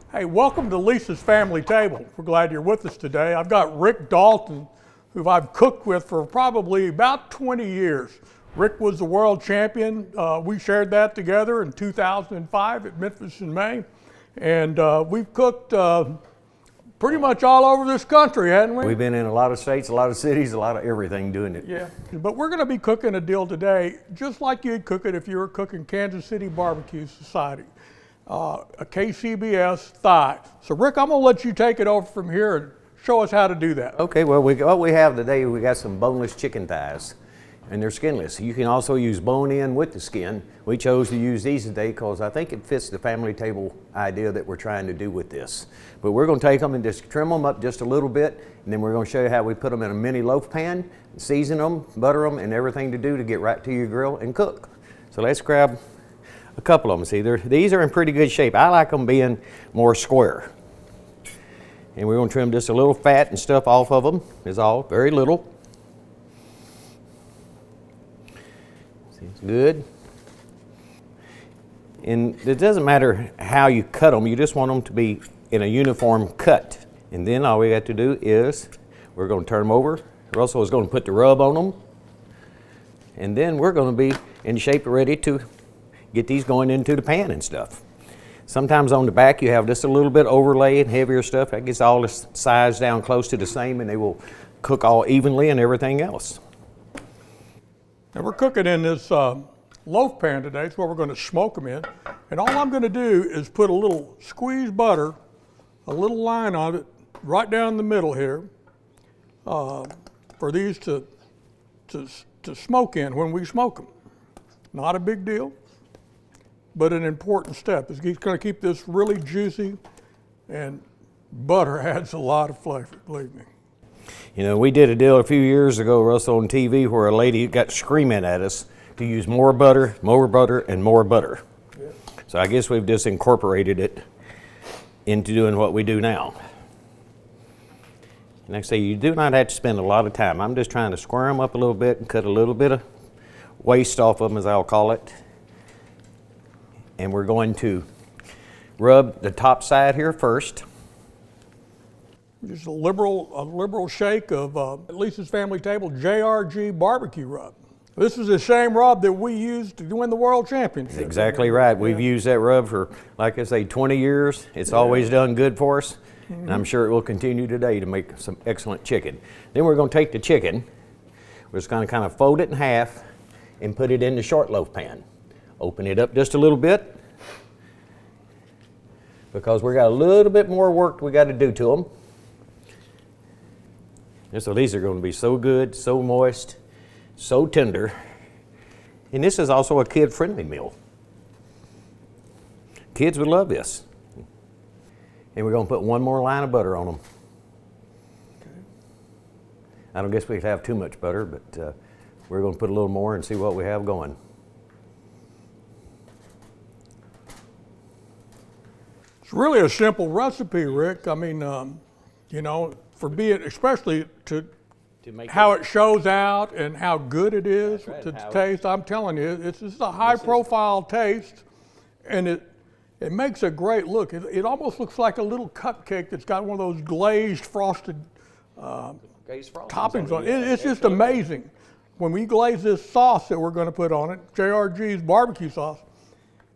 Hey, welcome to Lisa's Family Table. We're glad you're with us today. I've got Rick Dalton, who I've cooked with for probably about 20 years. Rick was the world champion. We shared that together in 2005 at Memphis in May. And we've cooked pretty much all over this country, hadn't we? We've been in a lot of states, a lot of cities, a lot of everything doing it. Yeah, but we're going to be cooking a deal today, just like you'd cook it if you were cooking Kansas City Barbecue Society. A KCBS thigh. So Rick, I'm going to let you take it over from here and show us how to do that. Okay, well, what we have today, we got some boneless chicken thighs, and they're skinless. You can also use bone in with the skin. We chose to use these today because I think it fits the family table idea that we're trying to do with this. But we're going to take them and just trim them up just a little bit, and then we're going to show you how we put them in a mini loaf pan, season them, butter them, and everything to do to get right to your grill and cook. So let's grab a couple of them. See, these are in pretty good shape. I like them being more square. And we're going to trim just a little fat and stuff off of them, is all, very little. See, it's good. And it doesn't matter how you cut them, you just want them to be in a uniform cut. And then all we got to do is, we're going to turn them over. Russell is going to put the rub on them. And then we're going to be in shape ready to get these going into the pan and stuff. Sometimes on the back you have just a little bit overlay and heavier stuff. That gets all the sides down close to the same, and they will cook all evenly and everything else. Now we're cooking in this loaf pan today. It's where we're going to smoke them in. And all I'm going to do is put a little squeezed butter, a little line on it, right down the middle here, for these to smoke in when we smoke them. Not a big deal, but an important step. It's going to keep this really juicy, and butter adds a lot of flavor, believe me. You know, we did a deal a few years ago, Russell, on TV where a lady got screaming at us to use more butter, and more butter. Yeah. So I guess we've just incorporated it into doing what we do now. And like I say, you do not have to spend a lot of time. I'm just trying to square them up a little bit and cut a little bit of waste off of them, as I'll call it. And we're going to rub the top side here first. Just a liberal shake of Lisa's Family Table JRG barbecue rub. This is the same rub that we used to win the World Championship. Exactly right. Yeah. We've used that rub for, like I say, 20 years. It's always done good for us. Mm-hmm. And I'm sure it will continue today to make some excellent chicken. Then we're going to take the chicken. We're just going to kind of fold it in half and put it in the short loaf pan. Open it up just a little bit, because we got a little bit more work we got to do to them. And so these are going to be so good, so moist, so tender. And this is also a kid-friendly meal. Kids would love this. And we're going to put one more line of butter on them. Okay. I don't guess we could have too much butter, but we're going to put a little more and see what we have going. It's really a simple recipe, Rick. I mean, you know, for being, especially to make how it shows out and how good it is to taste. I'm telling you, it's just a high-profile taste, and it makes a great look. It almost looks like a little cupcake that's got one of those glazed frosted toppings on it. It's just amazing. When we glaze this sauce that we're going to put on it, JRG's barbecue sauce,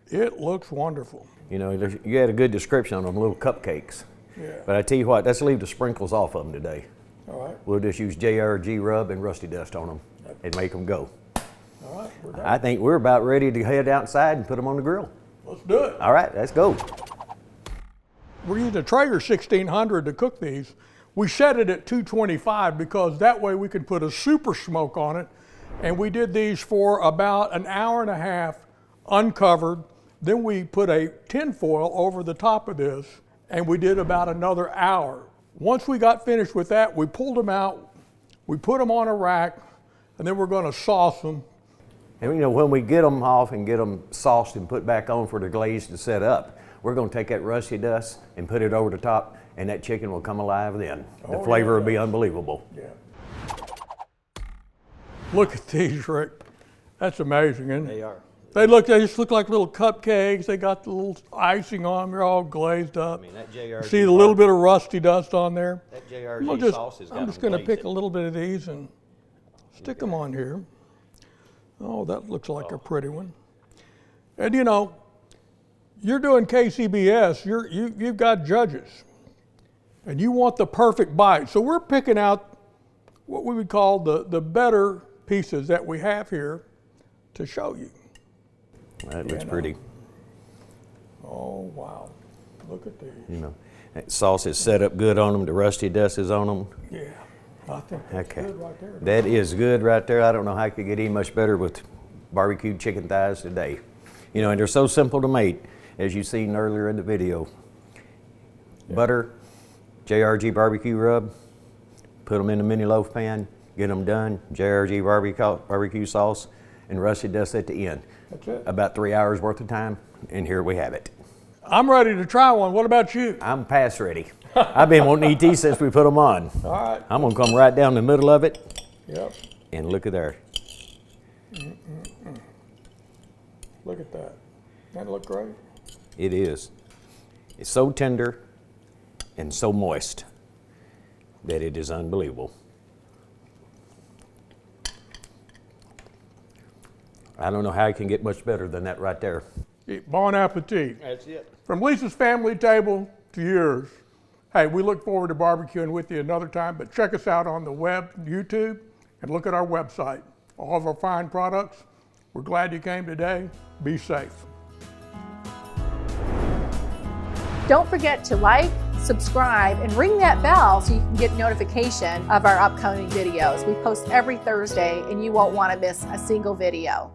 it looks wonderful. You know, you had a good description on them, little cupcakes. Yeah. But I tell you what, let's leave the sprinkles off of them today. All right. We'll just use JRG rub and rusty dust on them and make them go. All right, we're done. I think we're about ready to head outside and put them on the grill. Let's do it. All right, let's go. We're using a Traeger 1600 to cook these. We set it at 225 because that way we can put a super smoke on it. And we did these for about an hour and a half uncovered. Then we put a tin foil over the top of this, and we did about another hour. Once we got finished with that, we pulled them out, we put them on a rack, and then we're going to sauce them. And you know, when we get them off and get them sauced and put back on for the glaze to set up, we're going to take that rusty dust and put it over the top, and that chicken will come alive then. The flavor will be unbelievable. Yeah. Look at these, Rick. That's amazing, isn't it? They are. They just look like little cupcakes. They got the little icing on them. They're all glazed up. I mean, that JRG See the little bit of rusty dust on there? That JRG sauce has got I'm just them going to glazed pick a little bit of these and stick them on here. Oh, that looks like a pretty one. And you know, you're doing KCBS. You've got judges, and you want the perfect bite. So we're picking out what we would call the better pieces that we have here to show you. That looks pretty. Oh, wow. Look at these. You know, that sauce is set up good on them. The rusty dust is on them. Yeah, I think that's good right there. That is good right there. I don't know how it could get any much better with barbecued chicken thighs today. You know, and they're so simple to make, as you've seen earlier in the video. Yeah. Butter, JRG barbecue rub, put them in the mini loaf pan, get them done, JRG barbecue sauce, and rusty dust at the end. That's it. About 3 hours worth of time, and here we have it. I'm ready to try one. What about you? I'm past ready. I've been wanting to eat these since we put them on. All right. I'm gonna come right down the middle of it. Yep. And look at there. Look at that. Doesn't it look great? It is. It's so tender and so moist that it is unbelievable. I don't know how it can get much better than that right there. Bon appetit. That's it. From Lisa's family table to yours. Hey, we look forward to barbecuing with you another time, but check us out on the web, YouTube, and look at our website. All of our fine products. We're glad you came today. Be safe. Don't forget to like, subscribe, and ring that bell so you can get notification of our upcoming videos. We post every Thursday, and you won't want to miss a single video.